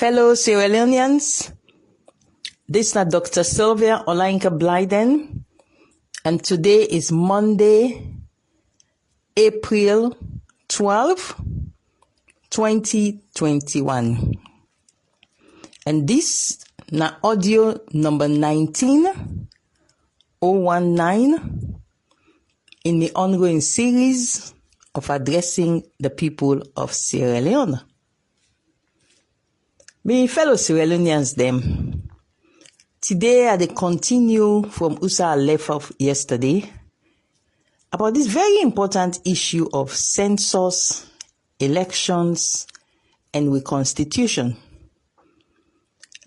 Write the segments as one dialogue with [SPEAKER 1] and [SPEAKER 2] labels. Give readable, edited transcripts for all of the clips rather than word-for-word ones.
[SPEAKER 1] Fellow Sierra Leoneans, this is Dr. Sylvia Blyden, and today is Monday, April 12, 2021. And this is audio number 19019 in the ongoing series of addressing the people of Sierra Leone. My fellow Sierra Leoneans, them. Today I continue from Usa left off yesterday about this very important issue of census, elections, and reconstitution.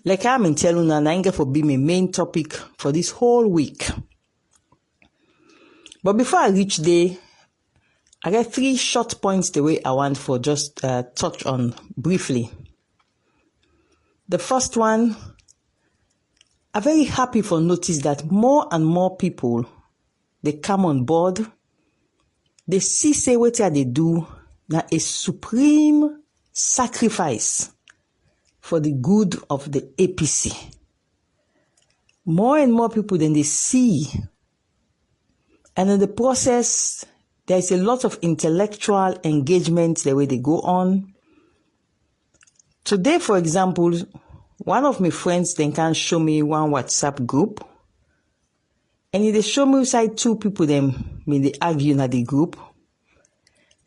[SPEAKER 1] Like I'm telling you, I'm going to be my main topic for this whole week. But before I reach there, I got 3 short points the way I want for just touch on briefly. The first one, I'm very happy for notice that more and more people, they come on board, they see say what they do, that a supreme sacrifice for the good of the APC. More and more people than they see. And in the process, there is a lot of intellectual engagement the way they go on. Today, for example, one of my friends then can show me one WhatsApp group. And they show me inside 2 people them when they argue in the group.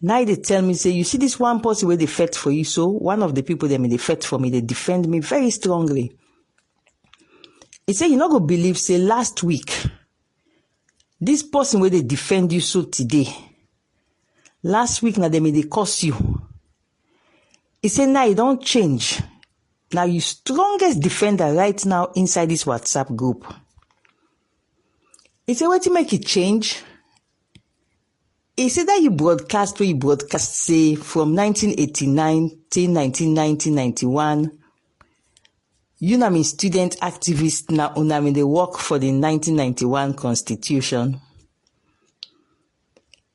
[SPEAKER 1] Now they tell me, say, you see this one person where they fight for you, so one of the people them they fight for me, they defend me very strongly. He said, you not gonna believe, say, last week, this person where they defend you so today. Last week now they may they curse you. He said, now you don't change. Now you strongest defender right now inside this WhatsApp group. He said, what to make it change? He said that you broadcast say from 1989 till 1991. You know me student activist now when they work for the 1991 Constitution.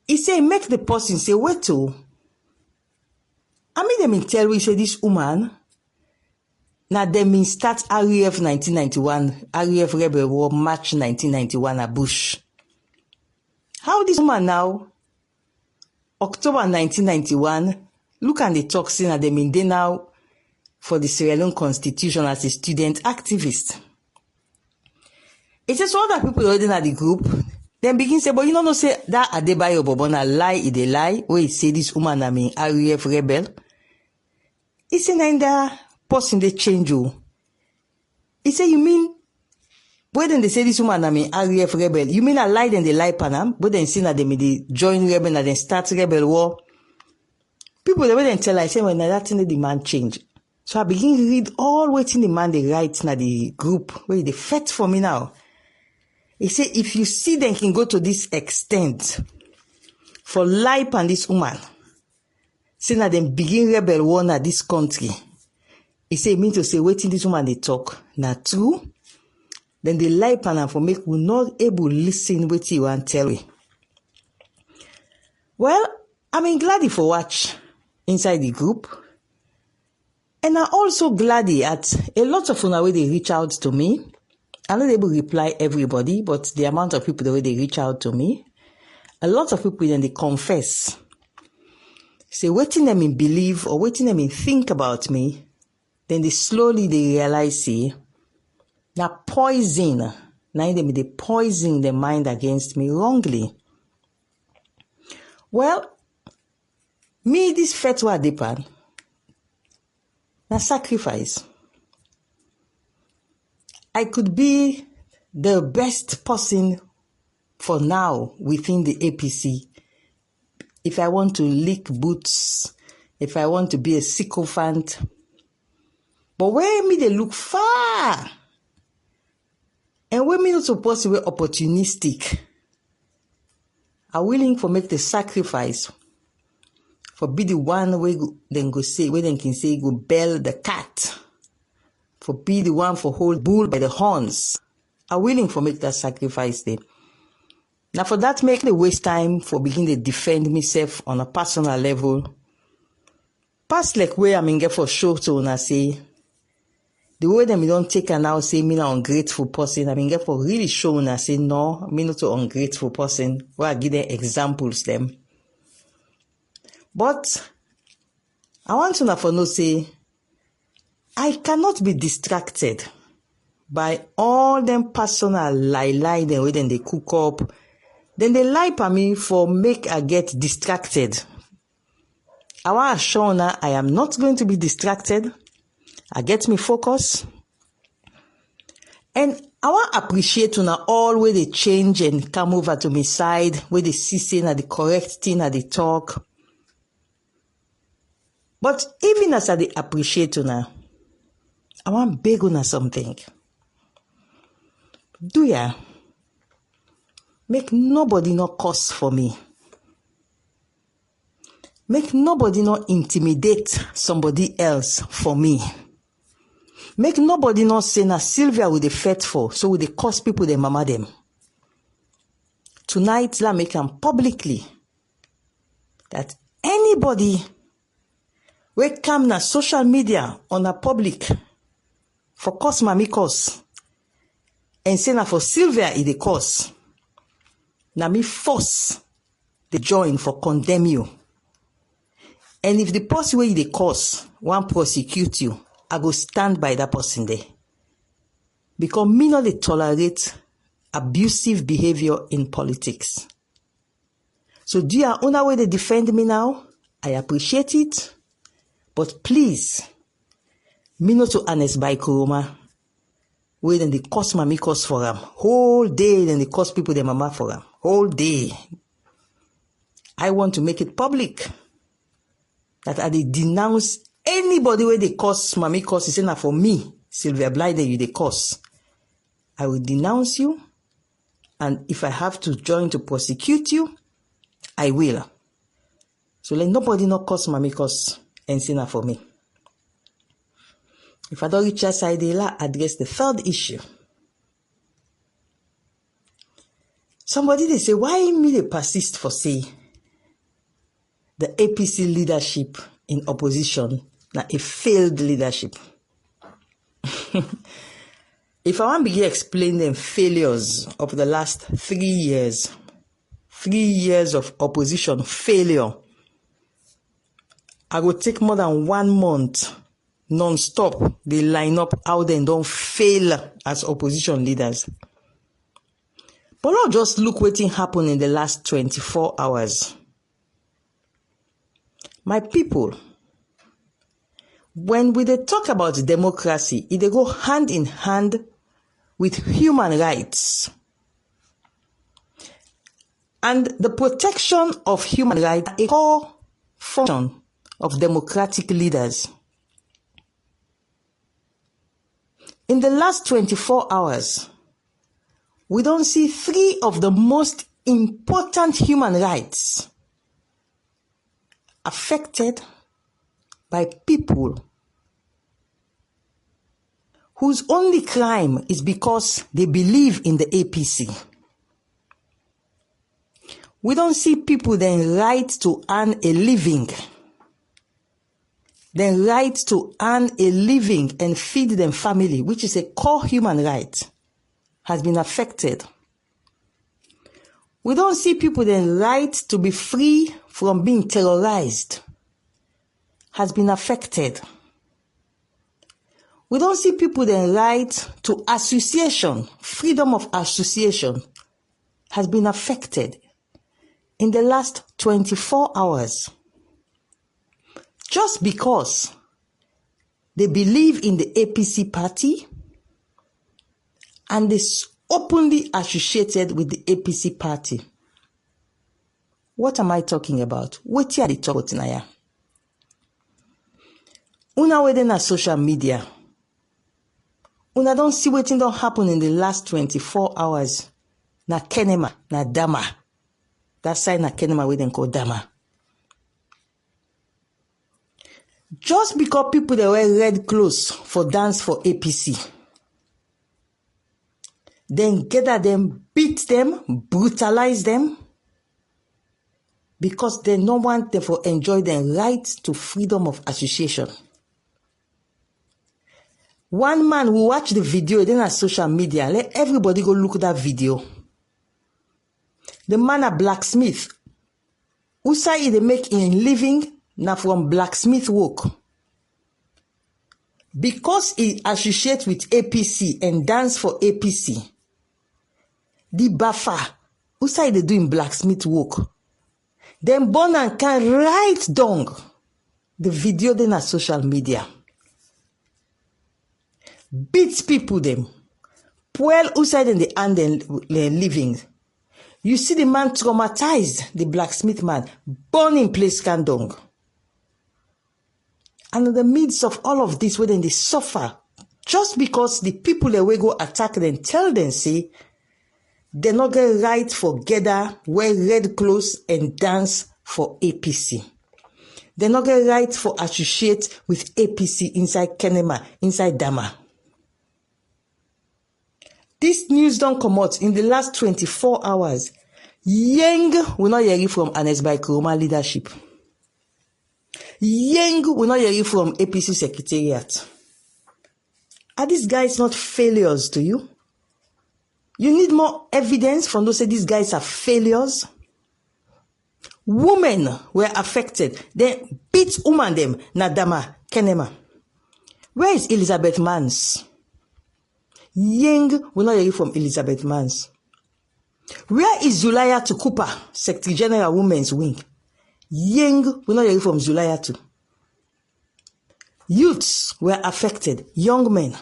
[SPEAKER 1] He said, make the person say, wait to. I mean, them tell we say this woman, now they mean start REF 1991, REF Rebel War, March 1991 at Bush. How this woman now, October 1991, look at the talk saying that they mean they now for the Sierra Leone Constitution as a student activist. It says all that people already in the group, then begin say, but you know, say that Adebayo Bobona lie, they lie, where he say this woman, I mean, REF Rebel. He said, and that person they change you. He said, you mean, when they say this woman, I mean, REF Rebel, you mean I lie then they lie Panam, but then see that they may they join rebel and then start rebel war. People they then tell I say, when that thing the man change. So I begin to read all waiting the man they write in the group where they fight for me now. He said, if you see them can go to this extent for lie and this woman, say that them begin rebel war na this country. He say mean to say waiting this woman they talk na true. Then they lie and for make we not able listen what you want tell me. Well, I'm glad for watch inside the group. And I'm also glad at a lot of una way they reach out to me. I'm not able to reply everybody, but the amount of people the way they reach out to me, a lot of people then they confess. Say waiting them in believe or waiting them in think about me, then they slowly they realize see now poison. Now they poison their mind against me wrongly. Well, me this fatwa depan na sacrifice. I could be the best person for now within the APC. If I want to lick boots, if I want to be a sycophant. But where me they look far, and where me not supposed to be opportunistic, are willing for make the sacrifice for be the one where then go say, where then can say go bell the cat, for be the one for hold bull by the horns, are willing for make that sacrifice there. Now for that make the waste time for begin to defend myself on a personal level. Past like where I'm in get for show to una say, the way them don't take her now say me an ungrateful person, I mean get for really showing her say no, me not an ungrateful person. Where I give them examples them. But I want to know for no say I cannot be distracted by all them personal lie them when they cook up. Then they lie for me for make I get distracted. I want to show her I am not going to be distracted. I get me focus. And I want to appreciate all where they change and come over to my side, where they see saying the correct thing at the talk. But even as I appreciate I want to beg something. Do ya? Make nobody not curse for me. Make nobody not intimidate somebody else for me. Make nobody not say na Sylvia with the faithful, so with the curse people they mama them. Tonight, let make them publicly that anybody will come na social media on a public for curse mami curse and say na for Sylvia is the curse. Na me force the join for condemn you. And if the person where the cause want prosecute you, I go stand by that person there. Because me not they tolerate abusive behavior in politics. So do you own way they defend me now? I appreciate it. But please, me not to honest by Kuroma. Where then they cost mami cost for them. Whole day then they cost people their mama for them. Whole day. I want to make it public. That I denounce anybody where they cause mami cause is enough for me, Sylvia Blyden, you the cause. I will denounce you, and if I have to join to prosecute you, I will. So let nobody not cause mami cause and say enough for me. If I don't reach that side, I'll address the third issue. Somebody they say, why me they persist for say the APC leadership in opposition na a failed leadership. If I want to begin to explain them failures of the last 3 years, 3 years of opposition failure, I will take more than 1 month non-stop. They line up how they don't fail as opposition leaders. But not just look what happened in the last 24 hours. My people, when we talk about democracy, it go hand in hand with human rights. And the protection of human rights is a core function of democratic leaders. In the last 24 hours, we don't see 3 of the most important human rights affected by people whose only crime is because they believe in the APC. We don't see people then right to earn a living. Then right to earn a living and feed them family, which is a core human right, has been affected. We don't see people then right to be free from being terrorized, has been affected. We don't see people then right to association, freedom of association, has been affected in the last 24 hours. Just because they believe in the APC party and they openly associated with the APC party. What am I talking about? What are they talking about? Una within a social media. Una don't see what don't happen in the last 24 hours. Na kenema, na dama. That side na kenema we then call dama. Just because people they wear red clothes for dance for APC, then gather them, beat them, brutalize them, because they don't want them to enjoy their right to freedom of association. One man will watch the video, then on social media. Let everybody go look at that video. The man a blacksmith. Who say they make in living now from blacksmith work. Because he associates with APC and dance for APC. The Bafa, who say they doing blacksmith work. Then born and can write down the video then on social media. Beats people them. Well, who say in the hand they're living. You see the man traumatized, the blacksmith man, born in place Kandong. And in the midst of all of this, when they suffer, just because the people that will go attack them, tell them, say, they're not going to right for gather, wear red clothes and dance for APC. They're not going to right for associate with APC inside Kenema, inside Dama. This news don't come out in the last 24 hours. Yeng will not hear from Anesbai Kuroma leadership. Yeng will not hear from APC secretariat. Are these guys not failures to you? You need more evidence from those say these guys are failures. Women were affected. They beat woman them, Nadama, Kenema. Where is Elizabeth Mans? Yeng will not hear from Elizabeth Mans. Where is Zulaya Tukupa, Secretary General Women's Wing? Yeng will not hear from Zulaya too. Youths were affected, young men.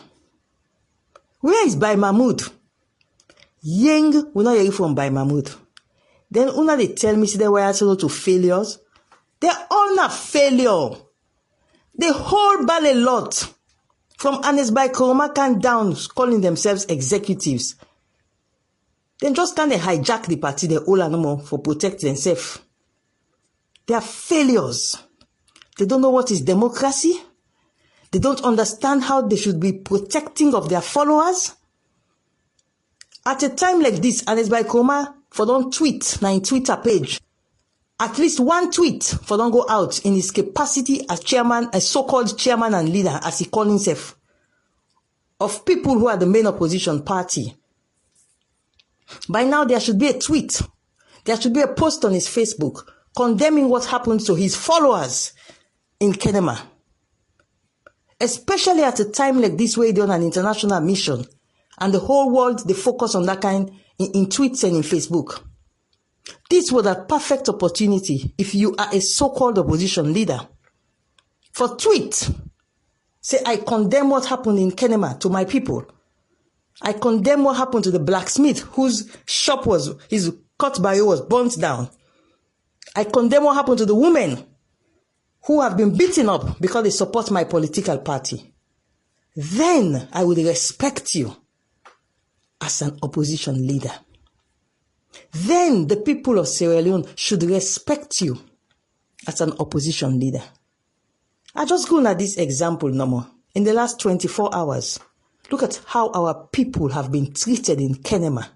[SPEAKER 1] Where is Bai Mahmoud? Yeng will not hear from Bai Mahmoud. Then una they tell me they were also to failures. They're all not failure. The whole bally lot. From Anesbai Koromakan down, calling themselves executives. Then just can they hijack the party, they all no more for protect themselves. They are failures. They don't know what is democracy. They don't understand how they should be protecting of their followers. At a time like this, Anesbai Koroma for don't tweet na in Twitter page. At least one tweet for don't go out in his capacity as chairman, as so-called chairman and leader, as he calls himself, of people who are the main opposition party. By now, there should be a tweet. There should be a post on his Facebook condemning what happened to his followers in Kenema. Especially at a time like this where they're on an international mission and the whole world, they focus on that kind in tweets and in Facebook. This was a perfect opportunity if you are a so-called opposition leader for tweet. Say, I condemn what happened in Kenema to my people. I condemn what happened to the blacksmith whose shop was, his cut barrel was burnt down. I condemn what happened to the women who have been beaten up because they support my political party. Then I would respect you as an opposition leader. Then the people of Sierra Leone should respect you as an opposition leader. I just go at this example no more. In the last 24 hours, look at how our people have been treated in Kenema.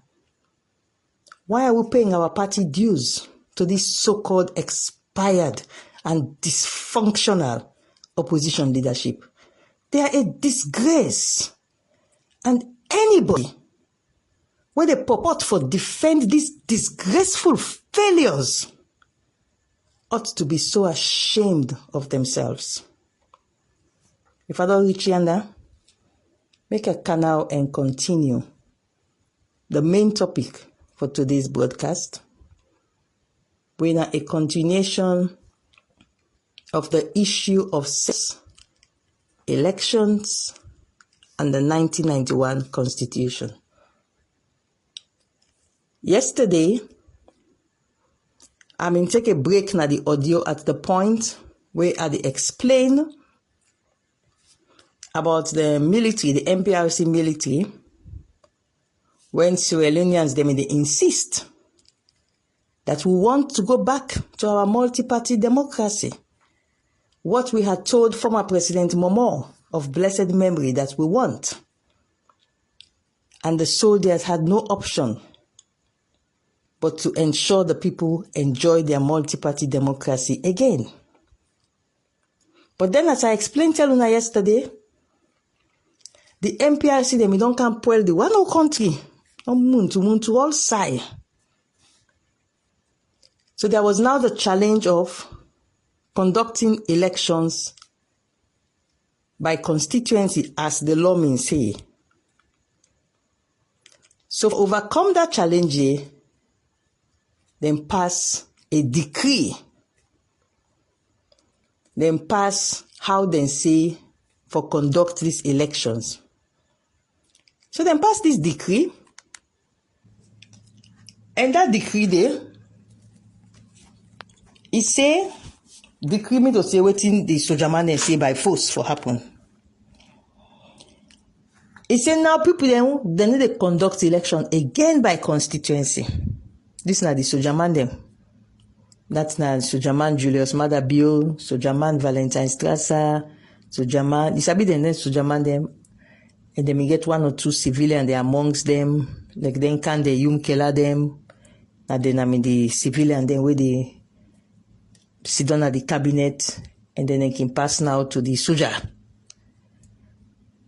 [SPEAKER 1] Why are we paying our party dues to this so-called expired and dysfunctional opposition leadership? They are a disgrace. And anybody, when they purport for defend these disgraceful failures, ought to be so ashamed of themselves. If I don't reach yonder, make a canal and continue. The main topic for today's broadcast, we're in a continuation of the issue of elections and the 1991 Constitution. Yesterday, I mean, take a break now the audio at the point where I explain about the military, the MPRC military, when Sierra Leoneans, they insist that we want to go back to our multi-party democracy. What we had told former President Momo of blessed memory that we want. And the soldiers had no option but to ensure the people enjoy their multi-party democracy again. But then, as I explained to Luna yesterday, The MPRC them don't can pull the one whole country. Muntu all side. So there was now the challenge of conducting elections by constituency as the law means say. So to overcome that challenge, then pass a decree. Then pass how they say for conduct these elections. So then pass this decree. And that decree there, it say, decree me to say waiting the soldier man and say by force for happen. It say now people they need to conduct election again by constituency. This is not the soldier man them. That's not soldier man Julius Madabio, soldier man Valentine Strasser, soldier man. This will be the next soldier man them. And then we get one or two civilian they amongst them. Like then can they killer them. And then I mean the civilian then where they sit down at the cabinet and then they can pass now to the soldier.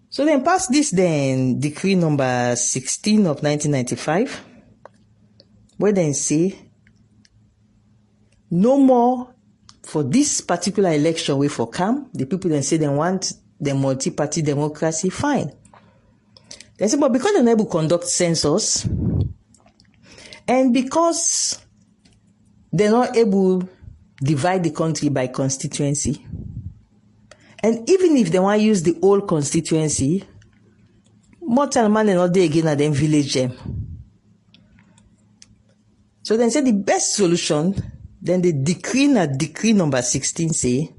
[SPEAKER 1] So then pass this then decree number 16 of 1995 where then say no more for this particular election way for come. The people then say they want the multi-party democracy, fine. They say, but because they're not able to conduct census, and because they're not able to divide the country by constituency, and even if they want to use the old constituency, mortal man and not there again at them village them. So then say the best solution, then the decree number 16 say,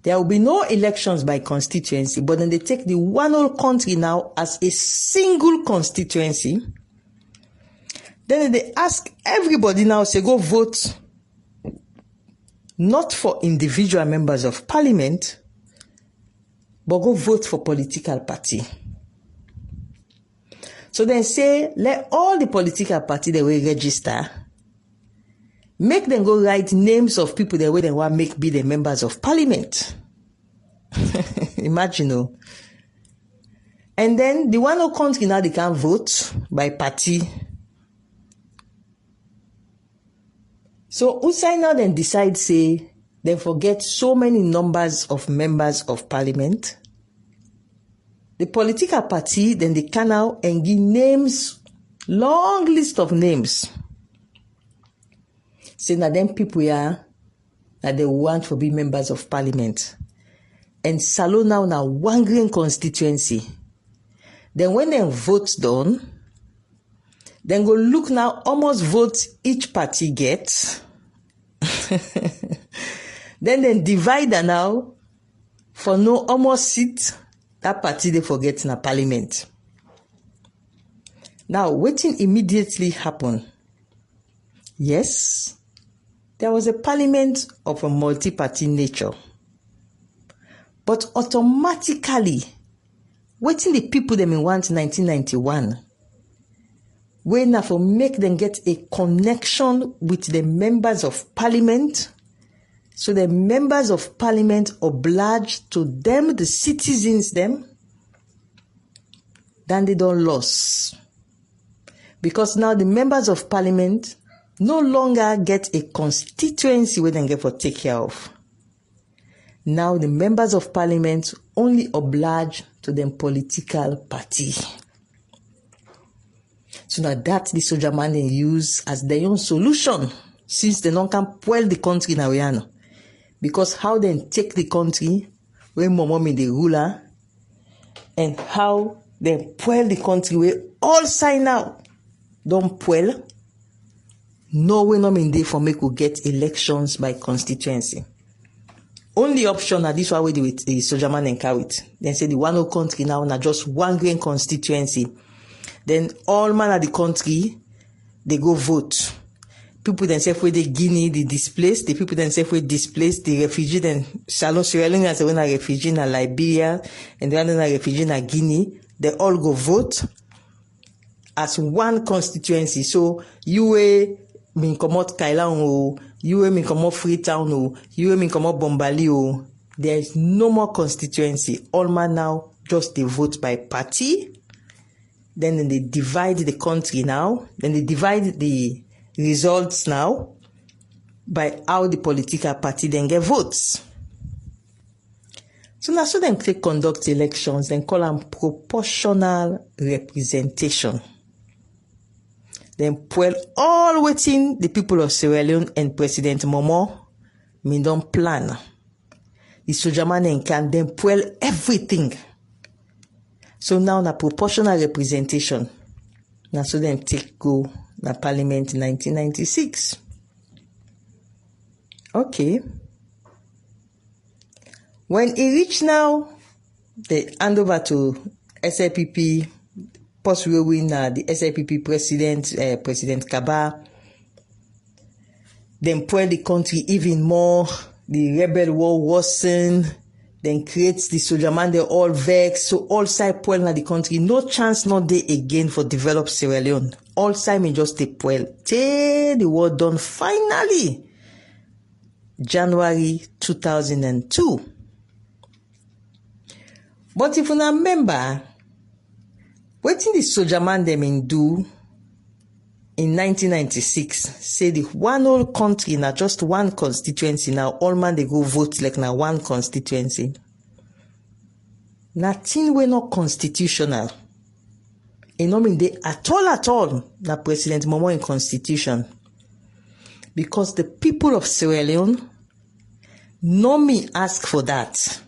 [SPEAKER 1] there will be no elections by constituency, but then they take the one whole country now as a single constituency. Then they ask everybody now, say go vote not for individual members of parliament, but go vote for political party. So then say, let all the political party that will register, make them go write names of people that way they want make be the members of parliament. Imagine, no. And then the one who country now they can vote by party. So Usai now then decide say they forget so many numbers of members of parliament. The political party then they can now and give names, long list of names. Say now them people here that they want to be members of parliament. And Salo now one green constituency. Then when they vote done, then go look now almost vote each party gets. then divide now for no almost seat that party they forget in a parliament. Now waiting immediately happen. Yes, there was a parliament of a multi-party nature. But automatically, waiting the people them in 1991, when now for make them get a connection with the members of parliament, so the members of parliament obliged to them, the citizens them, then they don't lose. Because now the members of parliament no longer get a constituency where they get for take care of. Now the members of parliament only oblige to them political party. So now that the soldier man they use as their own solution, since they don't can pull the country now, because how they take the country when mommy the ruler, and how they pull the country where all sign out don't pull. No way no mean day for make we get elections by constituency. Only option are this one way with the soldier man and carry it. Then say the one whole country now just one green constituency. Then all man of the country they go vote. People themselves where they Guinea the displaced, the people themselves where displaced, the refugee then Shalom Sierra Leone as when a refugee in Liberia and the other refugee in Guinea, they all go vote as one constituency. So you mean come out Kailan o, you mean come out Freetown o, you mean come out Bombali o. There is no more constituency. All man now just they vote by party. Then they divide the country now. Then they divide the results now by how the political party then get votes. So now so them take conduct elections, then call them proportional representation. Then pull all waiting the people of Sierra Leone and President Momo don't plan. The Sojaman can then pull everything. So now na proportional representation. Now so them take go na parliament in 1996. Okay. When he reached now, they hand over to SLPP, post will win the SLPP president, President Kaba. Then pull the country even more. The rebel war worsened. Then creates the Sojaman, they all vex. So all side pull na the country. No chance not there again for develop Sierra Leone. All side may just take pull. Till the war done finally. January 2002. But if you remember, what did the Sojaman them do in 1996? Say the one whole country na just one constituency now. All man they go vote like na one constituency. Nothing we not constitutional. It no mean they at all na President Momo in constitution. Because the people of Sierra Leone no me ask for that.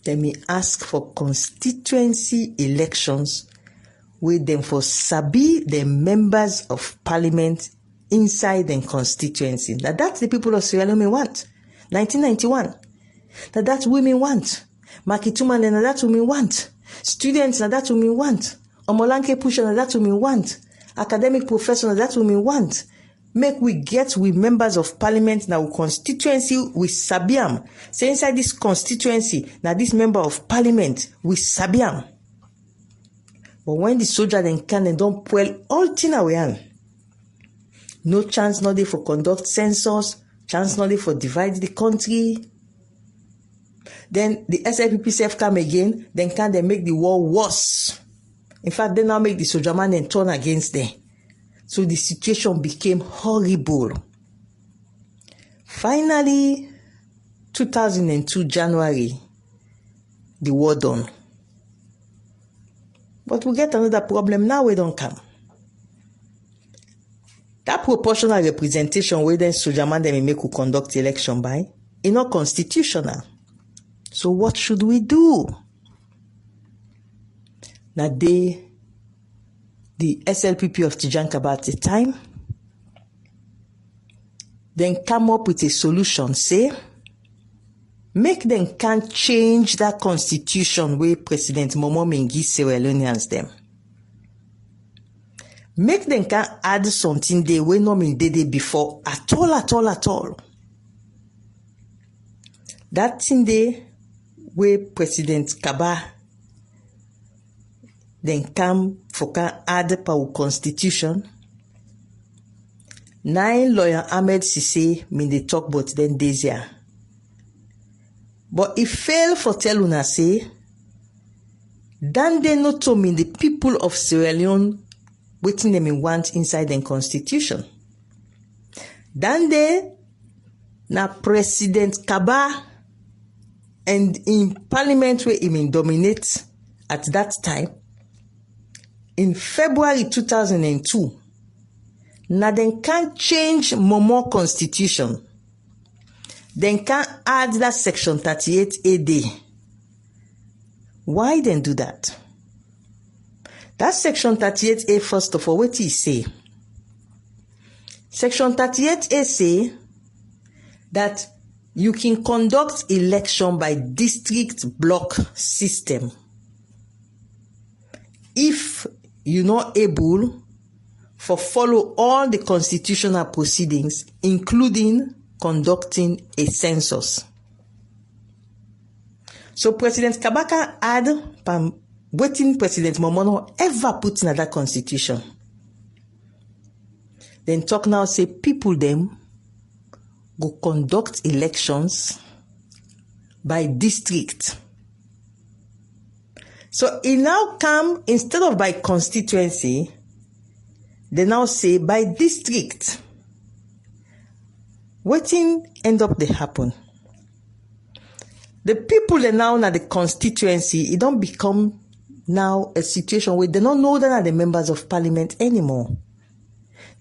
[SPEAKER 1] They may ask for constituency elections with them for sabi the members of parliament inside the constituency. Now that's the people of Sierra Leone want. 1991. Now that's women want. Makituma na that's women want. Students na that's women want. Omolanke pusher na that's women want. Academic professor na that's women want. Make we get with members of parliament now constituency with Sabiam. Say inside this constituency, now this member of parliament with Sabiam. But when the soldier then can and don't pull all thing away, no chance not there for conduct census, chance not there for divide the country. Then the SLPP self come again, then can they make the war worse. In fact, they now make the Sojaman and turn against them. So the situation became horrible. Finally, 2002 January, the war done. But we get another problem now. We don't come. That proportional representation where then Sojaman they make who conduct election by, is not constitutional. So what should we do? Now the SLPP of Tijan Kaba at the time, then come up with a solution, say, make them can't change that constitution where President Momo Mengi Sierra Leoneans them. Make them can add something they were not in day before at all. That thing there where President Kaba then come for can add power constitution. 9 lawyer Ahmed Sise mean they talk about then days here. But it fail for tell una say then they not to mean the people of Sierra Leone waiting them in want inside the constitution. Then they na President Kaba and in parliament where he mean dominate at that time. In February 2002, now then can't change Momo constitution. Then can't add that section 38 AD. Why then do that? That section 38A, first of all, what he say? Section 38A say that you can conduct election by district block system. If you're not able for follow all the constitutional proceedings, including conducting a census. So President Kabaka had waiting President Momono ever put in that constitution. Then talk now say people them go conduct elections by district. So it now come, instead of by constituency, they now say by district. Wetin end up they happen? The people that now na the constituency, it don't become now a situation where they don't know that are the members of parliament anymore.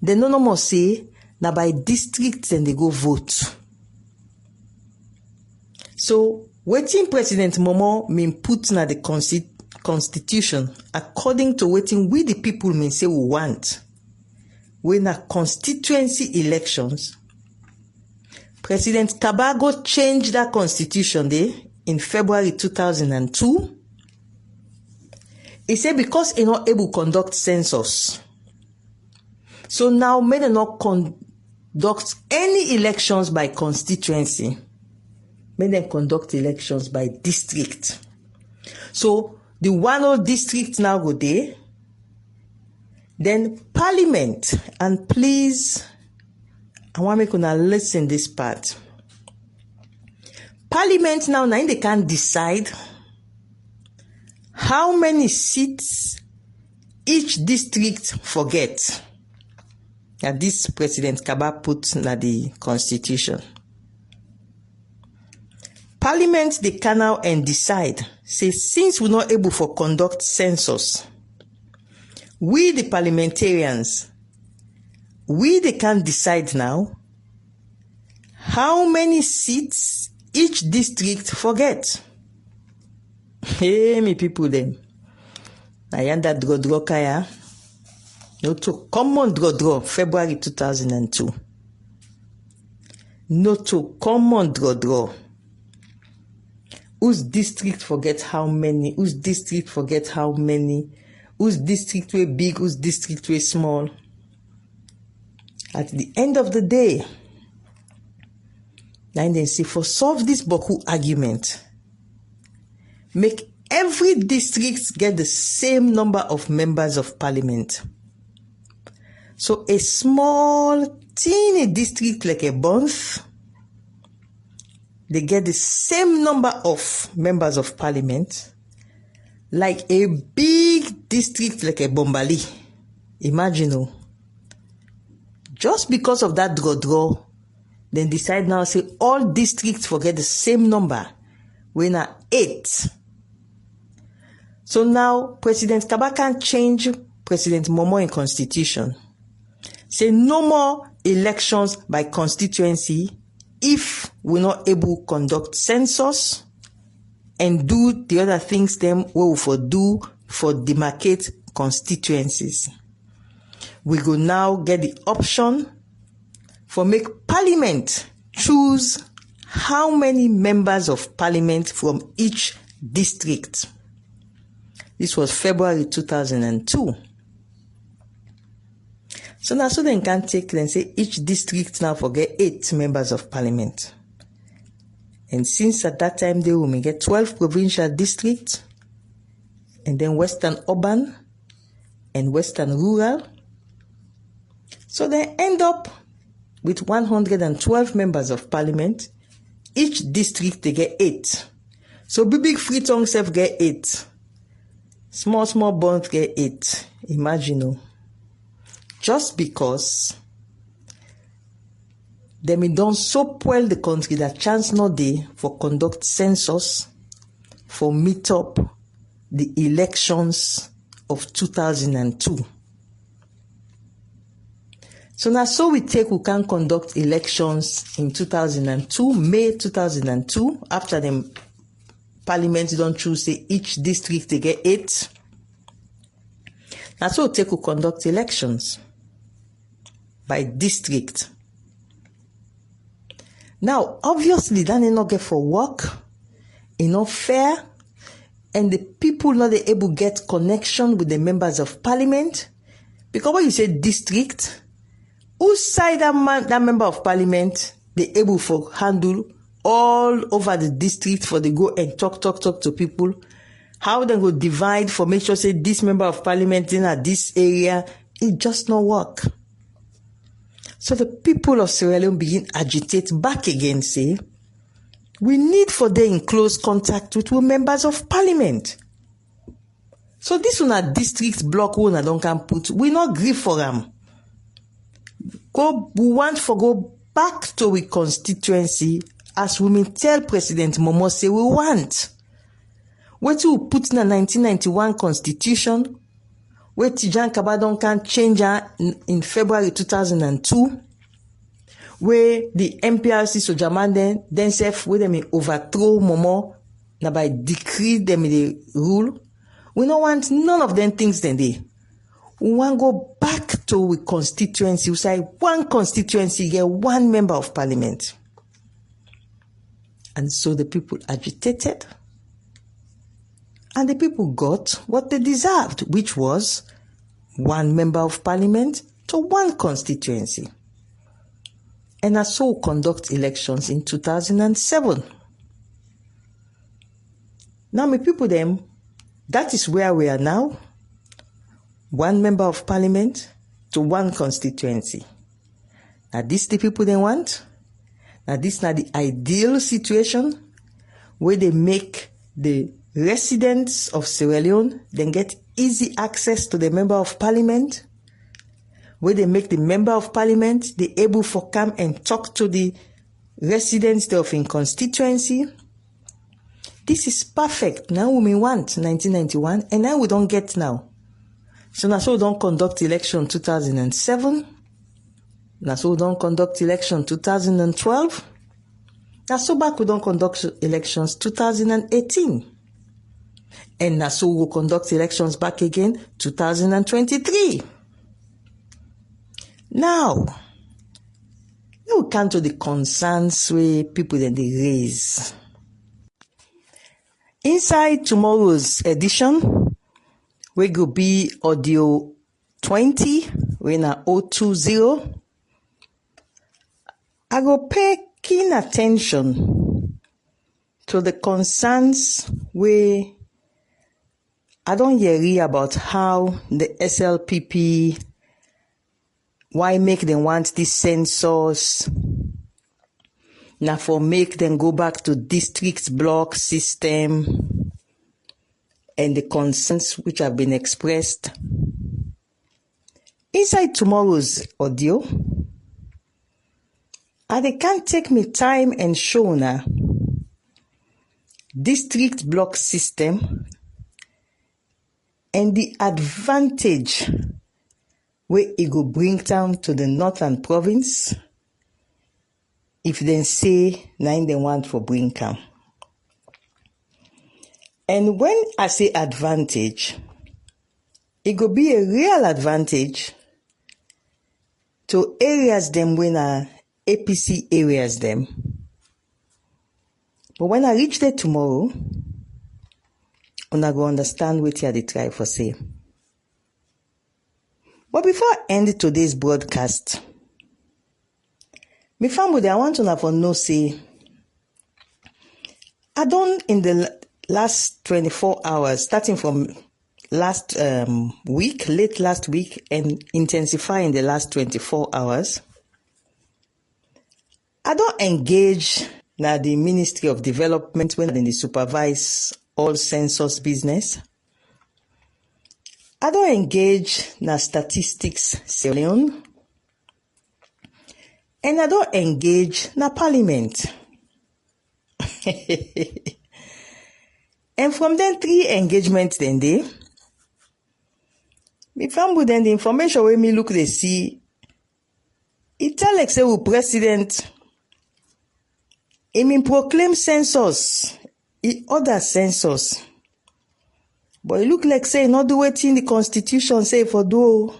[SPEAKER 1] They no more say na by district then they go vote. So wetin President Momo mean put na the constitution according to wetin we the people mean say we want. When na constituency elections, President Kabago changed that constitution there in February 2002. He said because he not able to conduct census. So now may they not conduct any elections by constituency. May they conduct elections by district. So the one old district now go there. Then parliament, and please, I want me to listen this part. Parliament now they can decide how many seats each district forget. Now this President Kaba put na the constitution. Parliament they can now and decide, say since we're not able to conduct census, we the parliamentarians, they can decide now how many seats each district forget. Hey, me people them. I am that draw kaya. No to common draw February 2002. No to common draw. Whose district forget how many? Whose district forget how many? Whose district were big? Whose district were small? At the end of the day, now then see for solve this Boku argument, make every district get the same number of members of parliament. So a small, teeny district like a Bonth, they get the same number of members of parliament like a big district like a Bombali. Imagine, just because of that draw, then decide now say all districts forget the same number. We're now 8. So now President Kaba can change President Momo in constitution. Say no more elections by constituency if we're not able to conduct census and do the other things them we will for do for demarcate constituencies. We go now get the option for make parliament choose how many members of parliament from each district. This was February 2002. So now so they can take and say each district now forget 8 members of parliament. And since at that time they will may get 12 provincial districts, and then Western Urban and Western Rural. So they end up with 112 members of parliament. Each district they get 8. So big Freetong self get 8. Small bonds get 8. Imagine. Just because they may done so well the country that chance no day for conduct census for meet up the elections of 2002. So now so we can conduct elections in 2002, May 2002, after the parliament don't choose say each district they get 8. Now so we conduct elections by district. Now, obviously, that is not get for work, it's not fair, and the people not able to get connection with the members of parliament. Because when you say district, whose side that member of parliament they able for handle all over the district for they go and talk to people. How they go divide for make sure say this member of parliament in this area, it just not work. So the people of Sierra Leone begin agitate back again, say, we need for them in close contact with members of parliament. So this one a district block one I don't can put. We not agree for them. We want to go back to we constituency as we may tell President Momo say we want. What we put in the 1991 constitution, where Tijan Kabadon can change in February 2002, where the MPRC so Jamanden themselves where they may overthrow Momo, now by decree them the rule. We don't want none of them things then they. We want to go back to a constituency. We say one constituency get one member of parliament. And so the people agitated. And the people got what they deserved, which was one member of parliament to one constituency. And I so conduct elections in 2007. Now, my people, them, that is where we are now. One member of parliament to one constituency. Now, this the people they want. Now, this is not the ideal situation where they make the residents of Sierra Leone then get easy access to the member of parliament, where they make the member of parliament they able for come and talk to the residents of in constituency. This is perfect. Now we want 1991 and now we don't get now. So now so we don't conduct election 2007. Now so we don't conduct election 2012. Now so back we don't conduct elections 2018. And now so we'll conduct elections back again 2023. Now we come to the concerns where people then they raise. Inside tomorrow's edition, we go be audio 20, we na 020. I go pay keen attention to the concerns where I don't hear about how the SLPP, why make them want this census, now for make them go back to district block system, and the concerns which have been expressed. Inside tomorrow's audio, they can't take me time and show now district block system and the advantage where it go bring down to the northern province if they say 9 they want for bring down. And when I say advantage, it go be a real advantage to areas them when APC areas them. But when I reach there tomorrow, I go understand what they try for say. But before I end today's broadcast, my family, I want to know say, I don't in the last 24 hours, starting from last week, late last week, and intensify in the last 24 hours, I don't engage now the Ministry of Development when they supervise all census business. I don't engage na statistics Sierra Leone, and I don't engage na parliament. And from then 3 engagements then they, me family then the information where me look they see, it tell like say we president, he mean proclaim census, he order census. But it look like say not do what in the constitution say for do.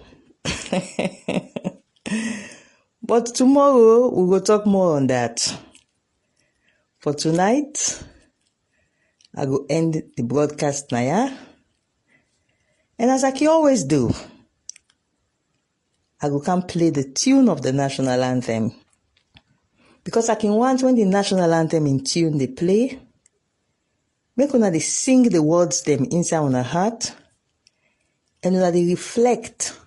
[SPEAKER 1] But tomorrow we will talk more on that. For tonight, I go end the broadcast now. And as I can always do, I go come play the tune of the national anthem. Because I can want when the national anthem in tune they play, make una they sing the words them inside on a heart, and una they reflect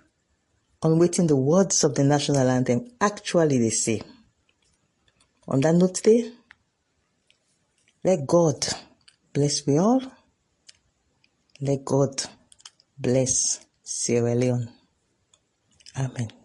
[SPEAKER 1] on what the words of the national anthem actually they say. On that note today, let God bless we all. Let God bless Sierra Leone. Amen.